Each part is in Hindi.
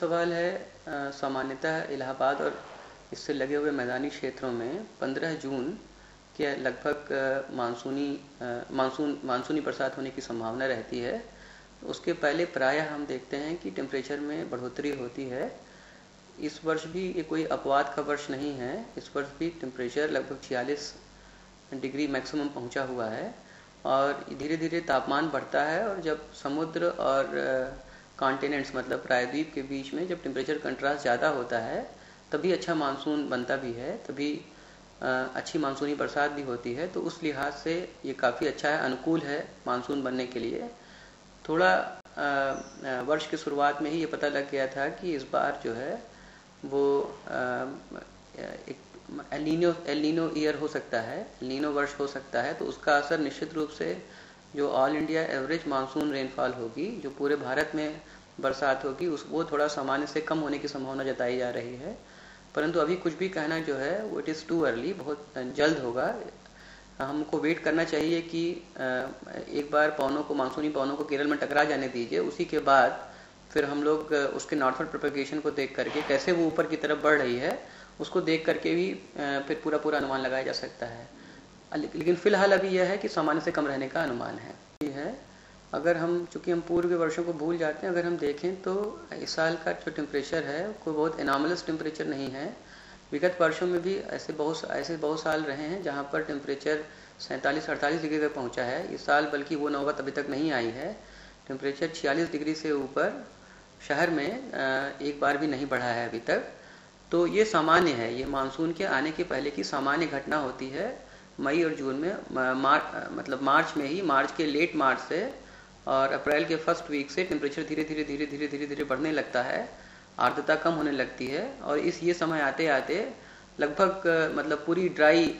सवाल है सामान्यतः इलाहाबाद और इससे लगे हुए मैदानी क्षेत्रों में 15 जून के लगभग मानसूनी बरसात होने की संभावना रहती है। उसके पहले प्रायः हम देखते हैं कि टेम्परेचर में बढ़ोतरी होती है। इस वर्ष भी ये कोई अपवाद का वर्ष नहीं है। इस वर्ष भी टेम्परेचर लगभग 46 डिग्री मैक्सिमम पहुंचा हुआ है और धीरे धीरे तापमान बढ़ता है। और जब समुद्र और कॉन्टिनेंट्स मतलब प्रायद्वीप के बीच में जब टेम्परेचर कंट्रास्ट ज़्यादा होता है तभी अच्छा मानसून बनता भी है, तभी अच्छी मानसूनी बरसात भी होती है। तो उस लिहाज से ये काफ़ी अच्छा है, अनुकूल है मानसून बनने के लिए। थोड़ा वर्ष की शुरुआत में ही ये पता लग गया था कि इस बार जो है वो एक एल नीनो ईयर हो सकता है, एल नीनो वर्ष हो सकता है। तो उसका असर निश्चित रूप से जो all India average monsoon rainfall होगी, जो पूरे भारत में बरसात होगी, वो थोड़ा सामान्य से कम होने की संभावना जताई जा रही है। परंतु अभी कुछ भी कहना जो है वो इट इज़ टू अर्ली, बहुत जल्द होगा। हमको वेट करना चाहिए कि एक बार मानसूनी पवनों को केरल में टकरा जाने दीजिए, उसी के बाद फिर हम लोग उसके नॉर्थवर्ड प्रोपेगेशन को देख करके कैसे वो ऊपर की तरफ बढ़ रही है उसको देख करके भी फिर पूरा अनुमान लगाया जा सकता है। लेकिन फिलहाल अभी यह है कि सामान्य से कम रहने का अनुमान है। अगर हम चूंकि हम पूर्व के वर्षों को भूल जाते हैं, अगर हम देखें तो इस साल का जो टेम्परेचर है कोई बहुत एनॉमलस टेम्परेचर नहीं है। विगत वर्षों में भी ऐसे बहुत साल रहे हैं जहां पर टेम्परेचर 47-48 डिग्री तक पहुंचा है। इस साल बल्कि वो नौबत अभी तक नहीं आई है। टेम्परेचर 46 डिग्री से ऊपर शहर में एक बार भी नहीं बढ़ा है अभी तक। तो ये सामान्य है, ये मानसून के आने के पहले की सामान्य घटना होती है। मई और जून में मार्च में ही, मार्च के लेट मार्च से और अप्रैल के फर्स्ट वीक से टेम्परेचर धीरे धीरे बढ़ने लगता है, आर्द्रता कम होने लगती है। और ये समय आते आते लगभग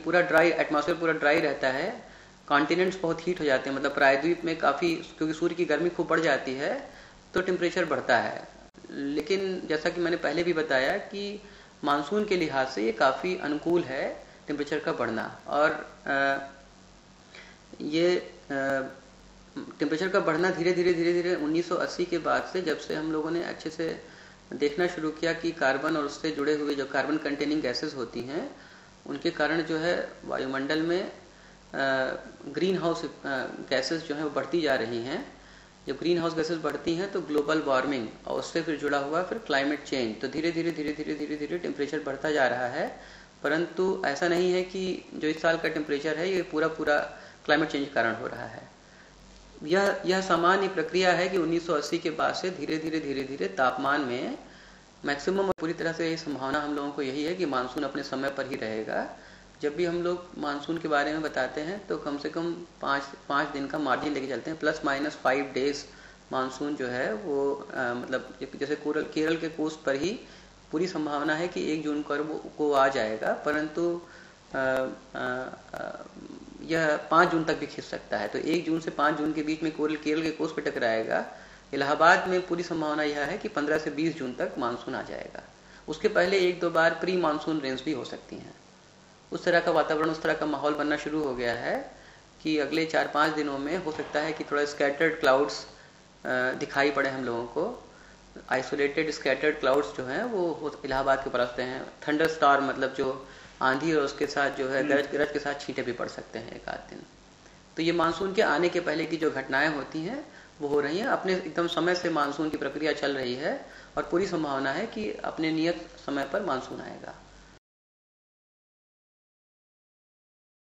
पूरा ड्राई एटमॉस्फेयर पूरा ड्राई रहता है। कॉन्टिनेंट्स बहुत हीट हो जाते हैं, मतलब प्रायद्वीप में काफ़ी, क्योंकि सूर्य की गर्मी खूब बढ़ जाती है तो टेम्परेचर बढ़ता है। लेकिन जैसा कि मैंने पहले भी बताया कि मानसून के लिहाज से ये काफ़ी अनुकूल है टेम्परेचर का बढ़ना। और ये टेम्परेचर का बढ़ना धीरे धीरे 1980 के बाद से, जब से हम लोगों ने अच्छे से देखना शुरू किया कि कार्बन और उससे जुड़े हुए जो कार्बन कंटेनिंग गैसेस होती हैं उनके कारण जो है वायुमंडल में ग्रीन हाउस गैसेस जो है वो बढ़ती जा रही हैं। जब ग्रीन हाउस गैसेस बढ़ती हैं तो ग्लोबल वार्मिंग और उससे फिर जुड़ा हुआ फिर क्लाइमेट चेंज, तो धीरे धीरे टेम्परेचर बढ़ता जा रहा है। परंतु ऐसा नहीं है कि जो इस साल का टेम्परेचर है ये पूरा क्लाइमेट चेंज के कारण हो रहा है। यह सामान्य प्रक्रिया है कि 1980 के बाद से धीरे धीरे तापमान में मैक्सिमम, पूरी तरह से संभावना हम लोगों को यही है कि मानसून अपने समय पर ही रहेगा। जब भी हम लोग मानसून के बारे में बताते हैं तो कम से कम 5 दिन का मार्जिन लेके चलते हैं, ±5 डेज मानसून जो है वो मतलब जैसे केरल के कोस्ट पर ही पूरी संभावना है कि 1 जून को आ जाएगा, परंतु यह 5 जून तक भी खिंच सकता है। तो 1 जून से 5 जून के बीच में केरल के कोस्ट पर टकराएगा। इलाहाबाद में पूरी संभावना यह है कि 15 से 20 जून तक मानसून आ जाएगा। उसके पहले 1-2 बार प्री मानसून रेंज भी हो सकती हैं। उस तरह का वातावरण, उस तरह का माहौल बनना शुरू हो गया है कि अगले 4-5 दिनों में हो सकता है कि थोड़ा स्कैटर्ड क्लाउड्स दिखाई पड़े हम लोगों को। आइसोलेटेड स्कैटर्ड क्लाउड्स जो हैं वो इलाहाबाद के ऊपर आते हैं। थंडर स्टॉर्म मतलब जो आंधी और उसके साथ जो है गरज के साथ छींटे भी पड़ सकते हैं 1 आध दिन। तो ये मानसून के आने के पहले की जो घटनाएं होती हैं वो हो रही हैं। अपने एकदम समय से मानसून की प्रक्रिया चल रही है और पूरी संभावना है कि अपने नियत समय पर मानसून आएगा।